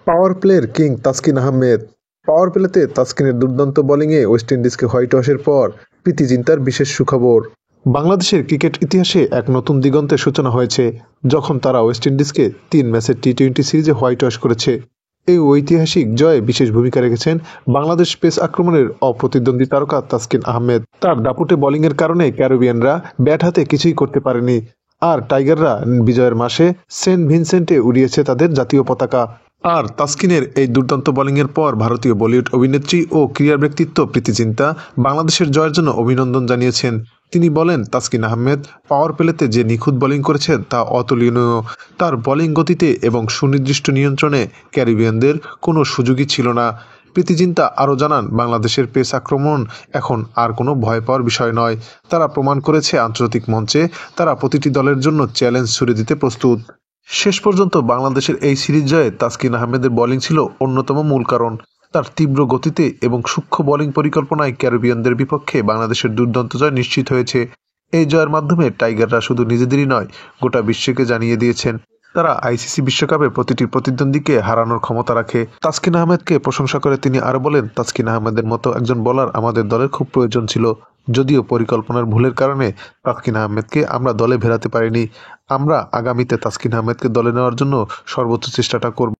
পাওয়ার প্লের king Taskin Ahmed. পাওয়ার প্লেতে তাসকিনের দুর্দান্ত বোলিংয়ে ওয়েস্ট ইন্ডিজকে হোয়াইট ওয়াশের পর প্রীতি জিন্তার বিশেষ সুখবর। বাংলাদেশের ক্রিকেট ইতিহাসে এক নতুন দিগন্তের সূচনা হয়েছে যখন তারা ওয়েস্ট ইন্ডিজকে 3 ম্যাচের টি-20 সিরিজে হোয়াইট ওয়াশ করেছে। এই ঐতিহাসিক জয়ে বিশেষ ভূমিকা রেখেছেন বাংলাদেশ পেস আক্রমণের অপ্রতিদ্বন্দ্বী তারকা তাসকিন আহমেদ। তার দাপুটে বোলিংয়ের কারণে ক্যারিবিয়ানরা ব্যাট হাতে কিছুই করতে পারেনি, আর টাইগাররা বিজয়ের মাসে সেন্ট ভিনসেন্টে উড়িয়েছে তাদের জাতীয় পতাকা। আর তাসকিনের এই দুর্দান্ত বোলিংয়ের পর ভারতীয় বলিউড অভিনেত্রী ও ক্রীড়া ব্যক্তিত্ব প্রীতি জিন্তা বাংলাদেশের জয়ের জন্য অভিনন্দন জানিয়েছেন। তিনি বলেন, তাসকিন আহমেদ পাওয়ার প্লেতে যে নিখুঁত বোলিং করেছেন তা অতুলনীয়। তার বোলিং গতিতে এবং সুনির্দিষ্ট নিয়ন্ত্রণে ক্যারিবিয়ানদের কোনো সুযোগই ছিল না। প্রীতি জিন্তা আরও জানান, বাংলাদেশের পেস আক্রমণ এখন আর কোনো ভয় পাওয়ার বিষয় নয়। তারা প্রমাণ করেছে আন্তর্জাতিক মঞ্চে তারা প্রতিটি দলের জন্য চ্যালেঞ্জ ছুড়ে দিতে প্রস্তুত। শেষ পর্যন্ত বাংলাদেশের এই সিরিজ জয়ে তাসকিন আহমেদের বোলিং ছিল অন্যতম মূল কারণ। তার তীব্র গতিতে এবং সূক্ষ্ম বোলিং পরিকল্পনায় ক্যারিবিয়ানদের বিপক্ষে বাংলাদেশের দুর্দান্ত জয় নিশ্চিত হয়েছে। এই জয়ের মাধ্যমে টাইগাররা শুধু নিজেদেরই নয়, গোটা বিশ্বকে জানিয়ে দিয়েছেন তারা আইসিসি বিশ্বকাপে প্রতিটি প্রতিদ্বন্দ্বীকে হারানোর ক্ষমতা রাখে। তাসকিন আহমেদকে প্রশংসা করে তিনি আরও বলেন, তাসকিন আহমেদের মতো একজন বোলার আমাদের দলের খুব প্রয়োজন ছিল। যদিও পরিকল্পনার ভুলের কারণে তাসকিন আহমেদকে আমরা দলে ভেড়াতে পারিনি। আমরা আগামীতে তাসকিন আহমেদকে দলে নেওয়ার জন্য সর্বোচ্চ চেষ্টাটা করব।